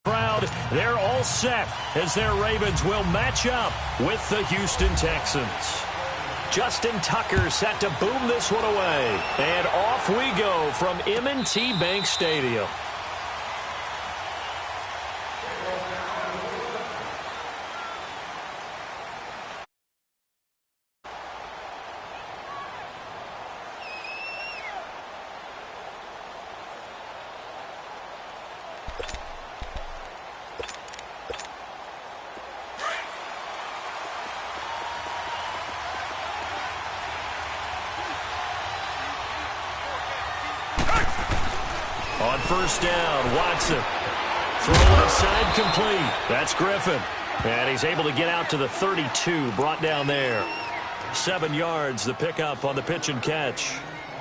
Crowd, they're all set as their Ravens will match up with the Houston Texans. Justin Tucker set to boom this one away. And off we go from M&T Bank Stadium. On first down, Watson. Throw left side complete. That's Griffin. And he's able to get out to the 32, brought down there. 7 yards, the pickup on the pitch and catch.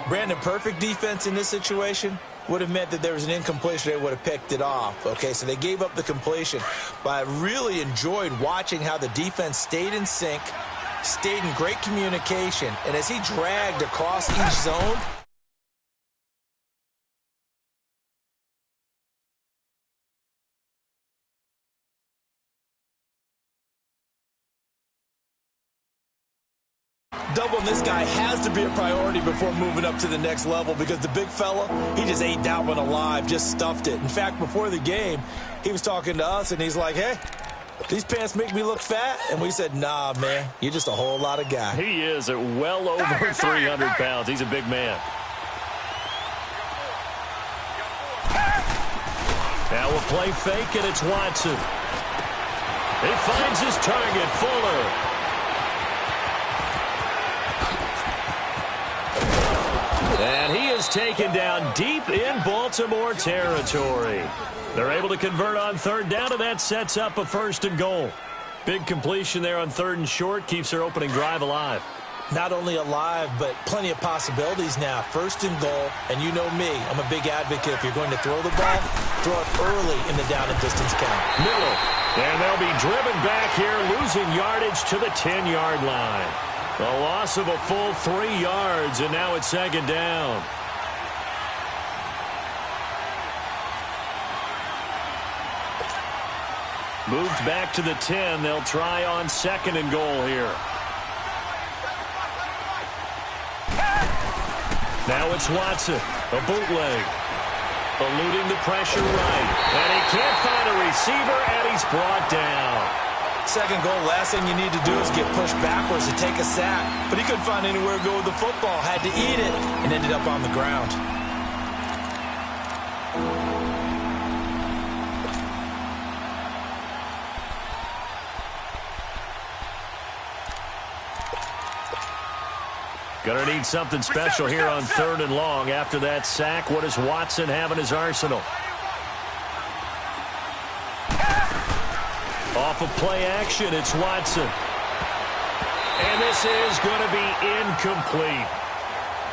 Brandon, perfect defense in this situation would have meant that there was an incompletion. They would have picked it off. Okay, so they gave up the completion. But I really enjoyed watching how the defense stayed in sync, stayed in great communication, and as he dragged across each zone, doubling this guy has to be a priority before moving up to the next level, because the big fella, he just ate that one alive, just stuffed it. In fact, before the game, he was talking to us, and he's like, hey, these pants make me look fat? And we said, nah, man, you're just a whole lot of guy. He is at well over 300 pounds. He's a big man. Now a play fake, and it's Watson. He finds his target, Fuller. And he is taken down deep in Baltimore territory. They're able to convert on third down, and that sets up a 1st and goal. Big completion there on 3rd and short, keeps their opening drive alive. Not only alive, but plenty of possibilities now. 1st and goal, and you know me, I'm a big advocate. If you're going to throw the ball, throw it early in the down and distance count. Miller, and they'll be driven back here, losing yardage to the 10-yard line. A loss of a full 3 yards, and now it's 2nd down. Moved back to the 10. They'll try on 2nd and goal here. Now it's Watson, a bootleg. Eluding the pressure right. And he can't find a receiver, and he's brought down. 2nd goal, last thing you need to do is get pushed backwards to take a sack. But he couldn't find anywhere to go with the football. Had to eat it and ended up on the ground. Gonna need something special here on 3rd and long. After that sack, what does Watson have in his arsenal? Off of play action, it's Watson. And this is going to be incomplete.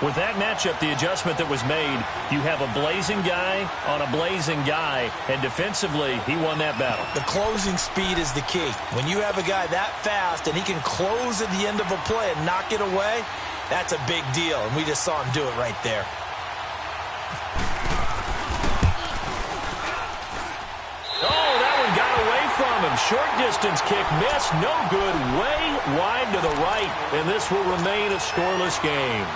With that matchup, the adjustment that was made, you have a blazing guy on a blazing guy, and defensively, he won that battle. The closing speed is the key. When you have a guy that fast and he can close at the end of a play and knock it away, that's a big deal, and we just saw him do it right there. From him, short distance kick missed, no good, way wide to the right, and this will remain a scoreless game.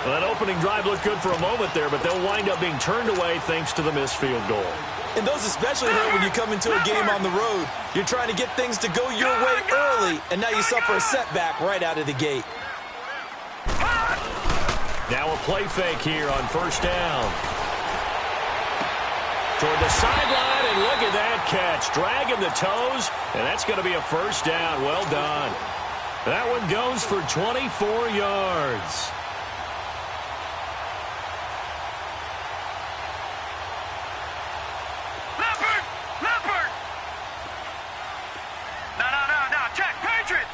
Well, that opening drive looked good for a moment there, but they'll wind up being turned away thanks to the missed field goal. And those especially hurt when you come into a game on the road. You're trying to get things to go your way early, and now you suffer a setback right out of the gate. Now a play fake here on 1st down. Toward the sideline, and look at that catch. Dragging the toes, and that's going to be a 1st down. Well done. That one goes for 24 yards. Leopard! No, check. Patriot!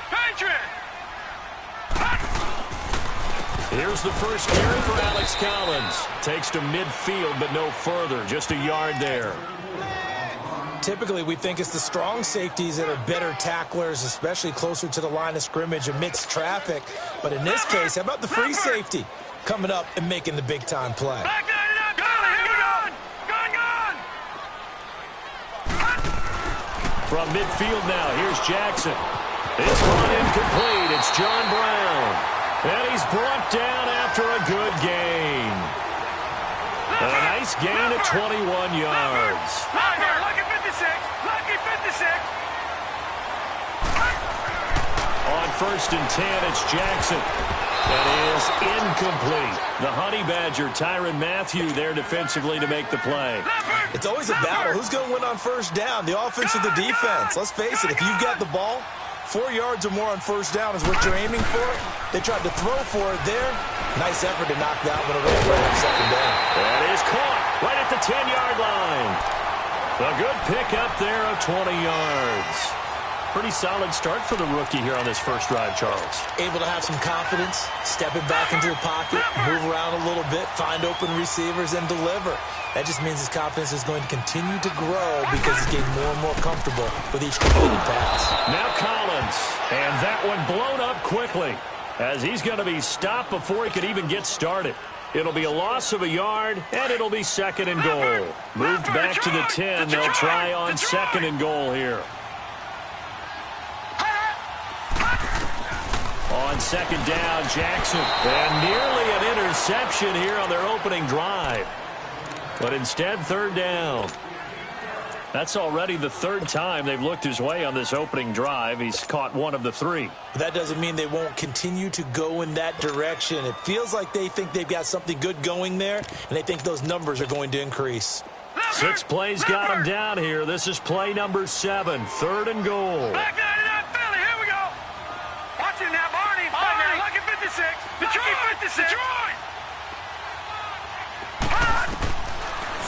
Here's the first carry for Alex Collins. Takes to midfield, but no further. Just a yard there. Typically, we think it's the strong safeties that are better tacklers, especially closer to the line of scrimmage amidst traffic. But in this case, how about the free safety coming up and making the big-time play? Back that up! Gone! From midfield now, here's Jackson. It's run incomplete. It's John Brown. And he's brought down after a good gain. A nice gain of 21 yards. Lucky 56. Lucky 56. On 1st and 10, it's Jackson. That is incomplete. The Honey Badger, Tyrann Mathieu, there defensively to make the play. It's always a battle. Who's going to win on 1st down, the offense or the defense? Let's face it, if you've got the ball, 4 yards or more on 1st down is what you're aiming for. They tried to throw for it there. Nice effort to knock that one away right on 2nd down. That is caught right at the 10-yard line. A good pickup there of 20 yards. Pretty solid start for the rookie here on this first drive, Charles. Able to have some confidence, stepping back into the pocket, move around a little bit, find open receivers, and deliver. That just means his confidence is going to continue to grow because he's getting more and more comfortable with each completed pass. Now Collins, and that one blown up quickly as he's going to be stopped before he could even get started. It'll be a loss of a yard, and it'll be 2nd and goal. Moved back to the 10. They'll try on 2nd and goal here. On 2nd down, Jackson. And nearly an interception here on their opening drive. But instead, 3rd down. That's already the 3rd time they've looked his way on this opening drive. He's caught one of the 3. That doesn't mean they won't continue to go in that direction. It feels like they think they've got something good going there, and they think those numbers are going to increase. 6 plays got him down here. This is play number 7, 3rd and goal. Back 99 Philly. Here we go. Watch it now, Barney. Barney. Lucky 56. Detroit. 56. Detroit.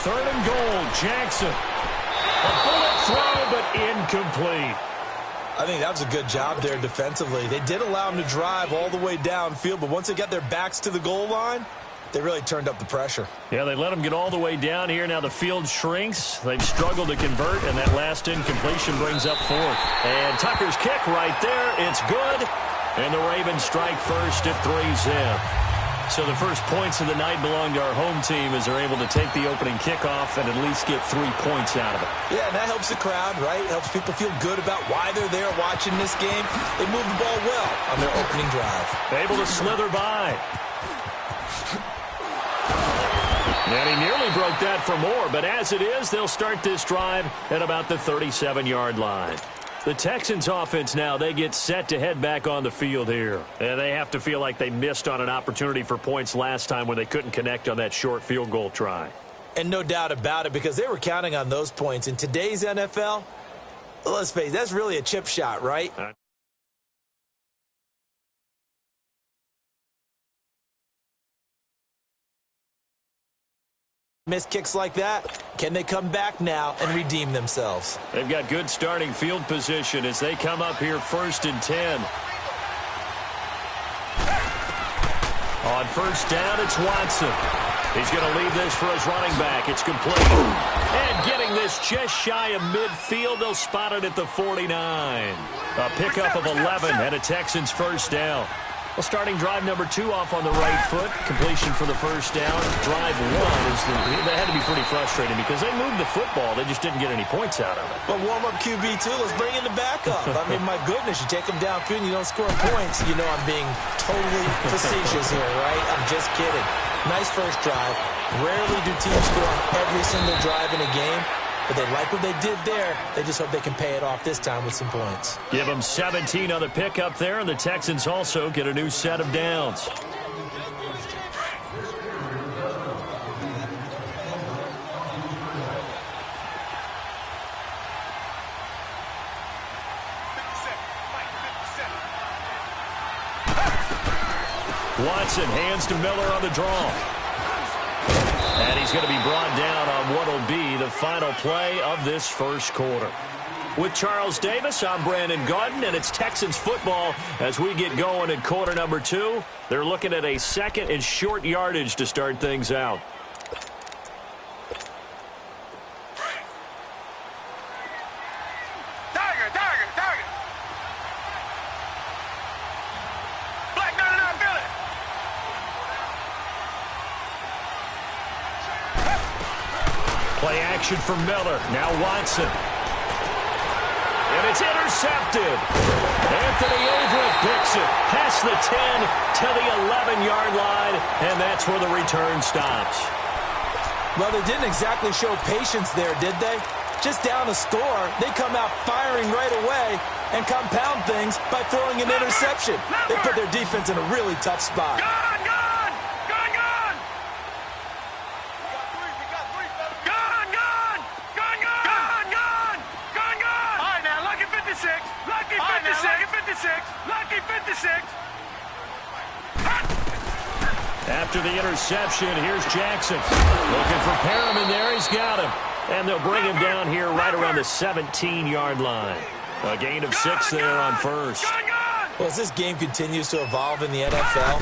3rd and goal, Jackson. A bullet throw, but incomplete. I think that was a good job there defensively. They did allow him to drive all the way downfield, but once they got their backs to the goal line, they really turned up the pressure. Yeah, they let him get all the way down here. Now the field shrinks. They've struggled to convert, and that last incompletion brings up 4th. And Tucker's kick right there. It's good. And the Ravens strike first at 3-zip. So the first points of the night belong to our home team as they're able to take the opening kickoff and at least get 3 points out of it. Yeah, and that helps the crowd, right? Helps people feel good about why they're there watching this game. They move the ball well on their opening drive. Able to slither by. And he nearly broke that for more, but as it is, they'll start this drive at about the 37-yard line. The Texans offense now, they get set to head back on the field here. And they have to feel like they missed on an opportunity for points last time when they couldn't connect on that short field goal try. And no doubt about it, because they were counting on those points. In today's NFL, let's face it, that's really a chip shot, right? Miss kicks like that, can they come back now and redeem themselves? They've got good starting field position as they come up here 1st and 10. On 1st down, it's Watson. He's going to leave this for his running back. It's complete. And getting this just shy of midfield, they'll spot it at the 49. A pickup of 11 and a Texans 1st down. Well, starting drive number 2 off on the right foot. Completion for the 1st down. Drive 1 they had to be pretty frustrating because they moved the football. They just didn't get any points out of it. But warm-up QB2, let's bring in the backup. I mean, my goodness, you take them downfield and you don't score points. You know I'm being totally facetious here, right? I'm just kidding. Nice first drive. Rarely do teams score on every single drive in a game. But they like what they did there. They just hope they can pay it off this time with some points. Give them 17 on the pickup there, and the Texans also get a new set of downs. Watson hands to Miller on the draw. And he's going to be brought down on what will be the final play of this first quarter. With Charles Davis, I'm Brandon Gaudin, and it's Texans football as we get going in quarter number 2. They're looking at a 2nd and short yardage to start things out. Play action for Miller. Now Watson. It's intercepted. Anthony Everett picks it past the 10 to the 11-yard line, and that's where the return stops. Well, they didn't exactly show patience there, did they? Just down a score, they come out firing right away and compound things by throwing an interception. They put their defense in a really tough spot. Gone! Gone! Gone! We got three, fellas. Gone! Gone! Gone! Gone! Gone! Gone! Gone! All right, now, lucky 56. Lucky 56. Lucky 56. After the interception, here's Jackson. Looking for Perriman there. He's got him. And they'll bring him down here right around the 17-yard line. A gain of 6 there on first. Well, as this game continues to evolve in the NFL,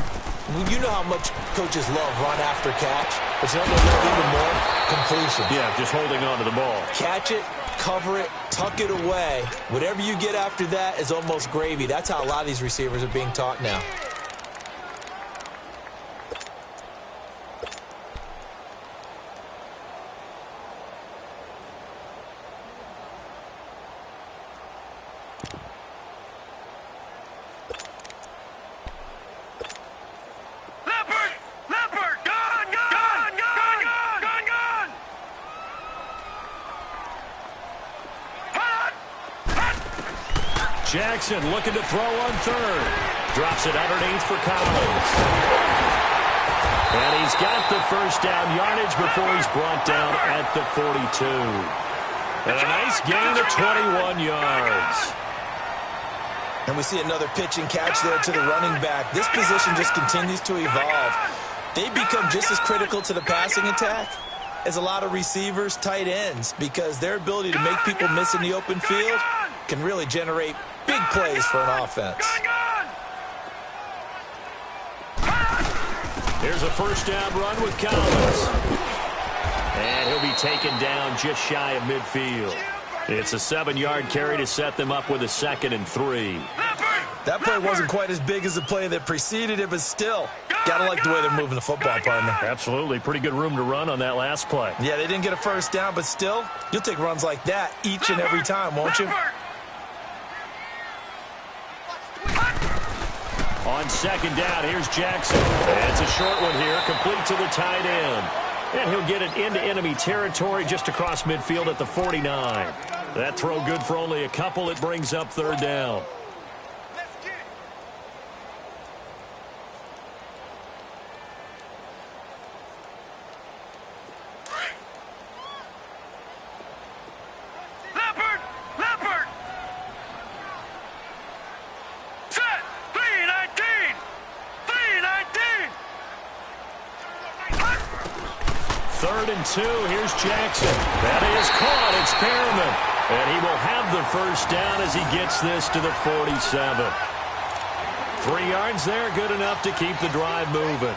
you know how much coaches love run after catch, but you know they love even more? Completion. Yeah, just holding on to the ball. Catch it, cover it, tuck it away. Whatever you get after that is almost gravy. That's how a lot of these receivers are being taught now. Jackson looking to throw on third. Drops it underneath for Collins. And he's got the first down yardage before he's brought down at the 42. And a nice gain of 21 yards. And we see another pitch and catch there to the running back. This position just continues to evolve. They become just as critical to the passing attack as a lot of receivers, tight ends, because their ability to make people miss in the open field can really generate big plays for an offense. Here's a first down run with Collins. And he'll be taken down just shy of midfield. It's a 7-yard carry to set them up with a 2nd and 3. That play wasn't quite as big as the play that preceded it, but still, gotta like the way they're moving the football, partner. Absolutely. Pretty good room to run on that last play. Yeah, they didn't get a first down, but still, you'll take runs like that each and every time, won't you? On 2nd down, here's Jackson. It's a short one here, complete to the tight end. And he'll get it into enemy territory just across midfield at the 49. That throw good for only a couple. It brings up 3rd down. Here's Jackson. That is caught. It's Perriman. And he will have the first down as he gets this to the 47. 3 yards there, good enough to keep the drive moving.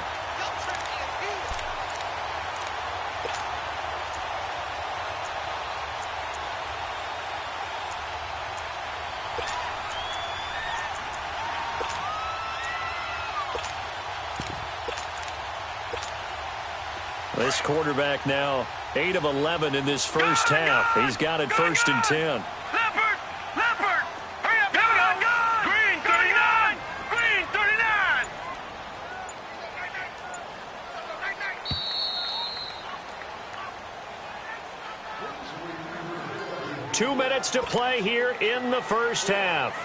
This quarterback now 8 of 11 in this first half. He's got it 1st and 10. Leopard! Hurry up! Go! Green 39! Green 39! 2 minutes to play here in the first half.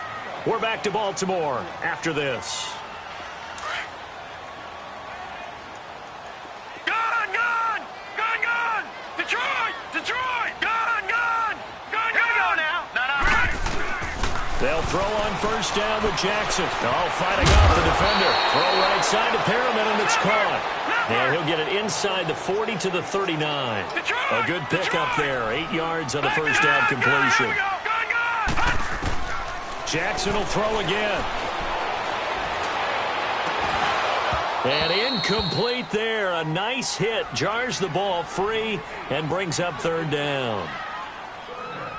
We're back to Baltimore after this. They'll throw on first down with Jackson. Oh, fighting off the defender. Throw right side to Perriman, and it's caught. And he'll get it inside the 40 to the 39. A good pickup there. 8 yards on the first down completion. Jackson will throw again. And incomplete there. A nice hit. Jars the ball free and brings up 3rd down.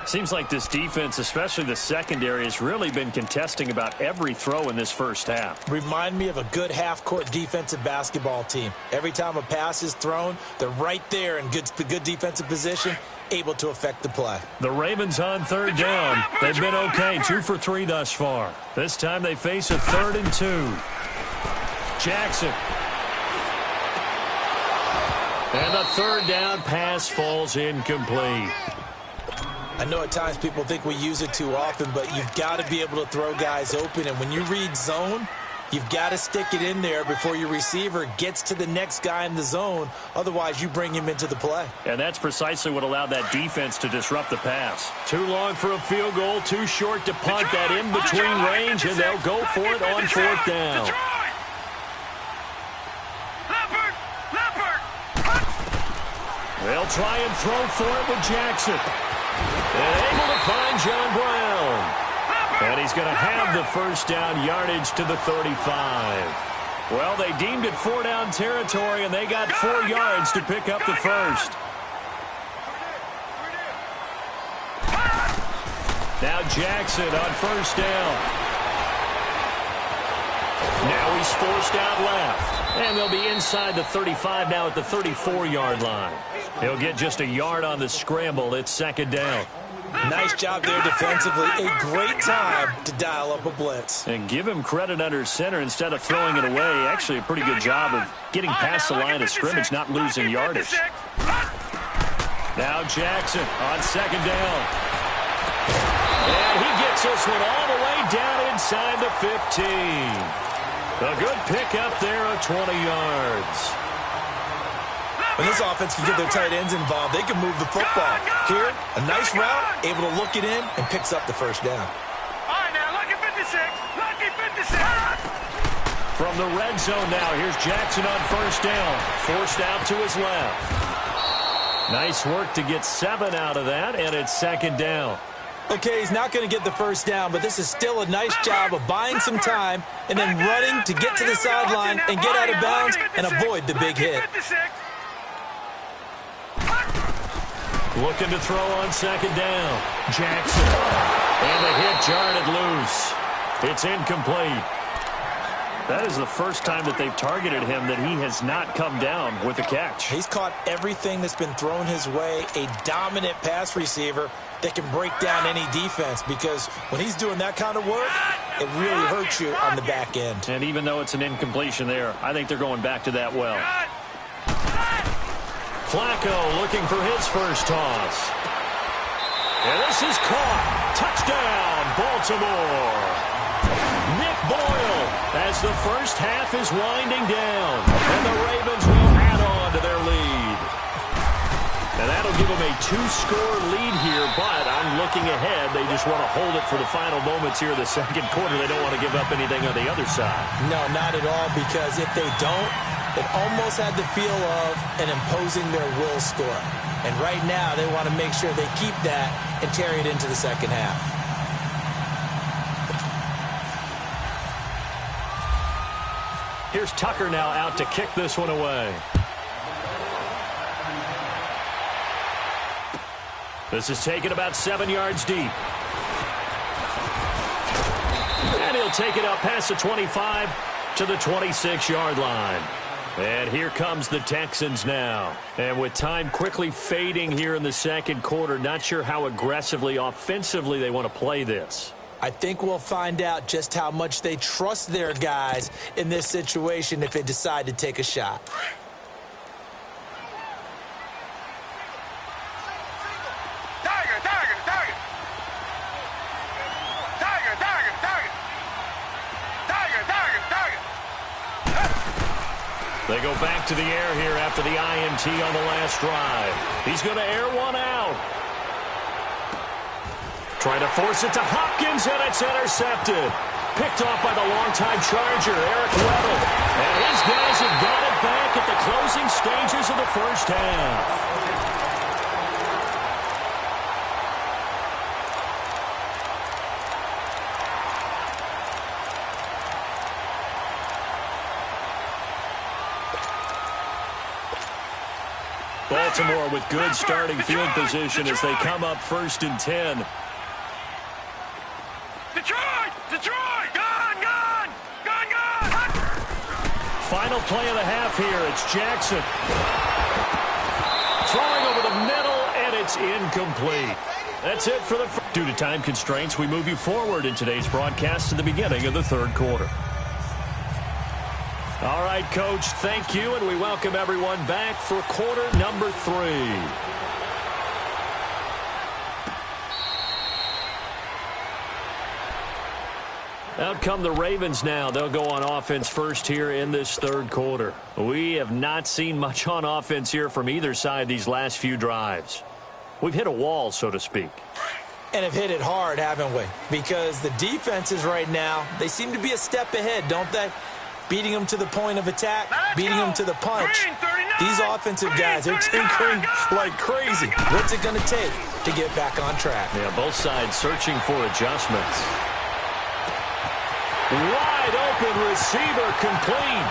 Seems like this defense, especially the secondary, has really been contesting about every throw in this first half. Remind me of a good half-court defensive basketball team. Every time a pass is thrown, they're right there in good defensive position, able to affect the play. The Ravens on third down. They've been okay, 2 for 3 thus far. This time they face a 3rd and 2. Jackson. And the 3rd down pass falls incomplete. I know at times people think we use it too often, but you've got to be able to throw guys open. And when you read zone, you've got to stick it in there before your receiver gets to the next guy in the zone. Otherwise, you bring him into the play. And that's precisely what allowed that defense to disrupt the pass. Too long for a field goal, too short to punt that in between range, and they'll go for it on 4th down. They'll try and throw for it with Jackson. And able to find John Brown. And he's going to have the 1st down yardage to the 35. Well, they deemed it 4-down territory, and they got 4 yards to pick up the 1st. Now Jackson on 1st down. Now he's forced out left. And they'll be inside the 35 now at the 34-yard line. He'll get just a yard on the scramble. It's 2nd down. Nice job there defensively. A great time to dial up a blitz. And give him credit under center instead of throwing it away. Actually a pretty good job of getting past the line of scrimmage, not losing yardage. Now Jackson on 2nd down. And he gets this one all the way down inside the 15. A good pickup there of 20 yards. When this offense can get their tight ends involved, they can move the football. Here, a nice route, able to look it in, and picks up the 1st down. All right, now, lucky 56. Lucky 56. From the red zone now, here's Jackson on 1st down. Forced out to his left. Nice work to get 7 out of that, and it's 2nd down. Okay, he's not going to get the 1st down, but this is still a nice job of buying some time and then running to get to the sideline and get out of bounds and avoid the big hit. Looking to throw on 2nd down. Jackson. And the hit jarred it loose. It's incomplete. That is the first time that they've targeted him that he has not come down with a catch. He's caught everything that's been thrown his way. A dominant pass receiver that can break down any defense, because when he's doing that kind of work, it really hurts you on the back end. And even though it's an incompletion there, I think they're going back to that well. Flacco looking for his first toss. And this is caught. Touchdown, Baltimore. Nick Boyle as the first half is winding down. And the Ravens will add on to their lead. And that'll give them a 2-score lead here, but I'm looking ahead. They just want to hold it for the final moments here of the 2nd quarter. They don't want to give up anything on the other side. No, not at all, because if they don't, it almost had the feel of an imposing their will score. And right now, they want to make sure they keep that and carry it into the 2nd half. Here's Tucker now out to kick this one away. This is taken about 7 yards deep. And he'll take it up past the 25 to the 26-yard line. And here comes the Texans now. And with time quickly fading here in the 2nd quarter, not sure how aggressively, offensively they want to play this. I think we'll find out just how much they trust their guys in this situation if they decide to take a shot. They go back to the air here after the INT on the last drive. He's going to air one out. Trying to force it to Hopkins, and it's intercepted. Picked off by the longtime Charger, Eric Weddle. And his guys have got it back at the closing stages of the first half. Baltimore with good starting field position as they come up 1st and 10. Detroit! Detroit! Gone! Gone! Gone! Gone! Final play of the half here. It's Jackson. Throwing over the middle, and it's incomplete. That's it for the first. Due to time constraints, we move you forward in today's broadcast to the beginning of the 3rd quarter. All right, Coach, thank you, and we welcome everyone back for quarter number 3. Out come the Ravens now. They'll go on offense first here in this 3rd quarter. We have not seen much on offense here from either side these last few drives. We've hit a wall, so to speak. And have hit it hard, haven't we? Because the defenses right now, they seem to be a step ahead, don't they? Beating them to the point of attack, beating them to the punch. These offensive guys, they're tinkering like crazy. What's it going to take to get back on track? Yeah, both sides searching for adjustments. Wide open receiver complete.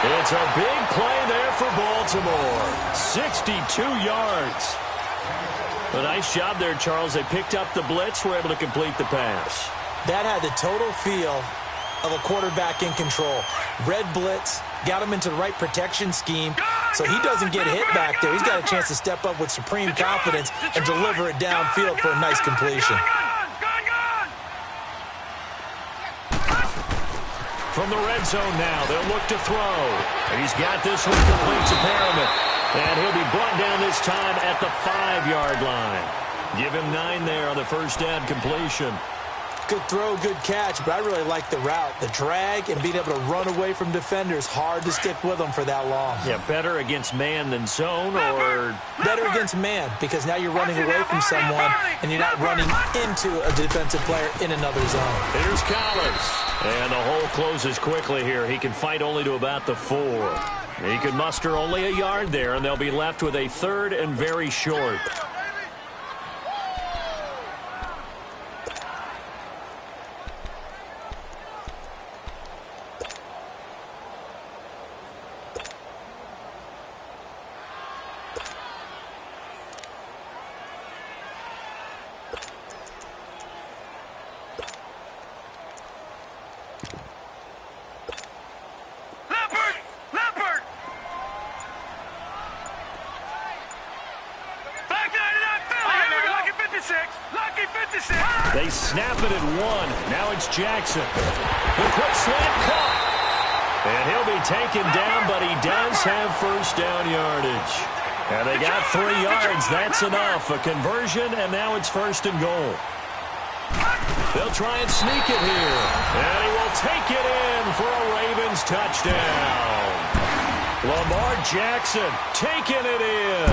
It's a big play there for Baltimore. 62 yards. A nice job there, Charles. They picked up the blitz, were able to complete the pass. That had the total feel of a quarterback in control. Red blitz, got him into the right protection scheme, so he doesn't get hit back there. He's got a chance to step up with supreme confidence and deliver it downfield for a nice completion. From the red zone now, they'll look to throw. And he's got this one complete to Perriman. And he'll be brought down this time at the 5-yard line. Give him 9 there on the first down completion. Good throw, good catch, but I really like the route. The drag and being able to run away from defenders. Hard to stick with them for that long. Yeah, better against man than zone, or better against man, because now you're running away from someone and you're not running into a defensive player in another zone. Here's Collins. And the hole closes quickly here. He can fight only to about the 4. He can muster only a yard there, and they'll be left with a 3rd and very short. They snap it at 1. Now it's Jackson. The quick slant caught. And he'll be taken down, but he does have first down yardage. And they got 3 yards. That's enough. A conversion, and now it's 1st and goal. They'll try and sneak it here. And he will take it in for a Ravens touchdown. Lamar Jackson taking it in.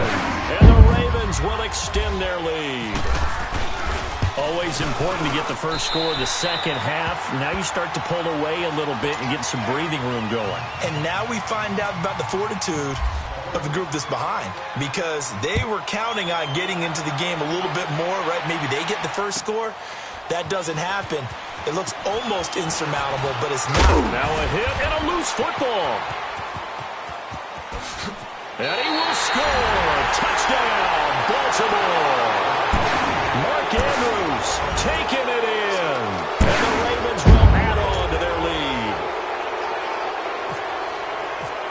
And the Ravens will extend their lead. Always important to get the first score of the second half. Now you start to pull away a little bit and get some breathing room going. And now we find out about the fortitude of the group that's behind, because they were counting on getting into the game a little bit more, right? Maybe they get the first score. That doesn't happen. It looks almost insurmountable, but it's not. Now a hit and a loose football. And he will score. Touchdown, Baltimore. Mark Andrews taking it in. And the Ravens will add on to their lead.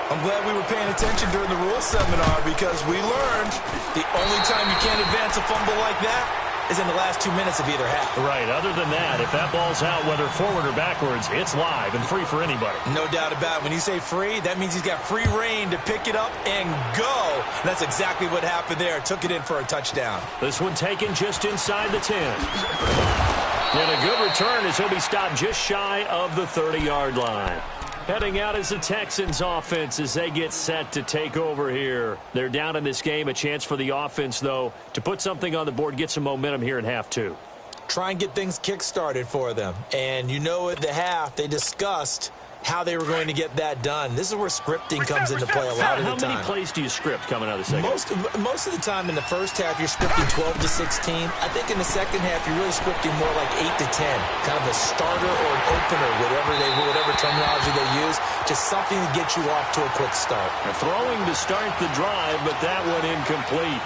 I'm glad we were paying attention during the rules seminar, because we learned the only time you can't advance a fumble like that is in the last 2 minutes of either half. Right. Other than that, if that ball's out, whether forward or backwards, it's live and free for anybody. No doubt about it. When you say free, that means he's got free reign to pick it up and go. And that's exactly what happened there. Took it in for a touchdown. This one taken just inside the 10. And a good return as he'll be stopped just shy of the 30-yard line. Heading out is the Texans offense as they get set to take over here. They're down in this game. A chance for the offense, though, to put something on the board, get some momentum here in half 2. Try and get things kick-started for them. And you know at the half they discussed how they were going to get that done. This is where scripting comes into play a lot of the time. How many plays do you script coming out of the second? Most of the time in the first half, you're scripting 12 to 16. I think in the second half, you're really scripting more like 8 to 10. Kind of a starter or an opener, whatever terminology they use. Just something to get you off to a quick start. They're throwing to start the drive, but that one incomplete.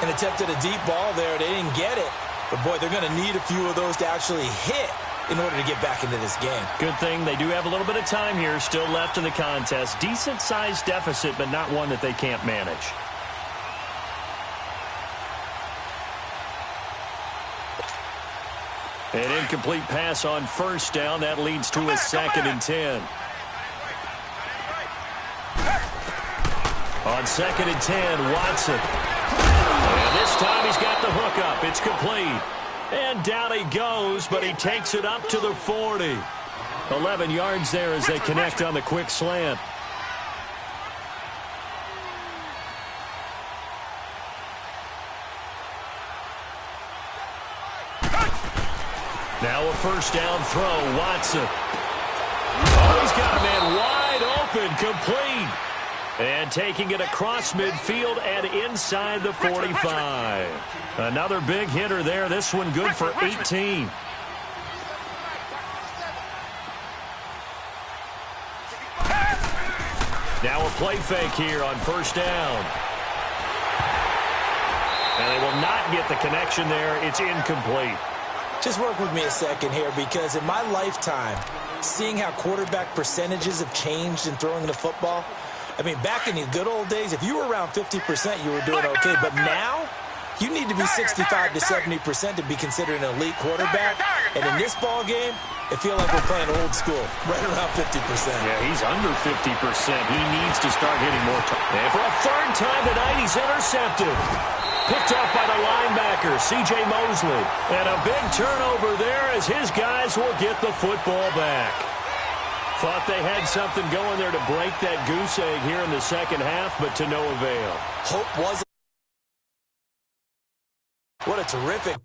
An attempt at a deep ball there. They didn't get it. But, boy, they're going to need a few of those to actually hit in order to get back into this game. Good thing they do have a little bit of time here still left in the contest. Decent-sized deficit, but not one that they can't manage. An incomplete pass on first down. That leads to a 2nd and 10. On 2nd and 10, Watson. And this time he's got the hook up. It's complete. And down he goes, but he takes it up to the 40. 11 yards there as they connect on the quick slant. Now a first down throw, Watson. Oh, he's got a man wide open, complete. And taking it across midfield and inside the 45. Another big hitter there. This one good for 18. Now a play fake here on first down. And they will not get the connection there. It's incomplete. Just work with me a second here, because in my lifetime, seeing how quarterback percentages have changed in throwing the football, I mean, back in the good old days, if you were around 50%, you were doing okay. But now, you need to be 65 to 70% to be considered an elite quarterback. And in this ball game, it feels like we're playing old school, right around 50%. Yeah, he's under 50%. He needs to start hitting more. And for a third time tonight, he's intercepted. Picked off by the linebacker, C.J. Mosley. And a big turnover there as his guys will get the football back. Thought they had something going there to break that goose egg here in the second half, but to no avail. Hope wasn't. What a terrific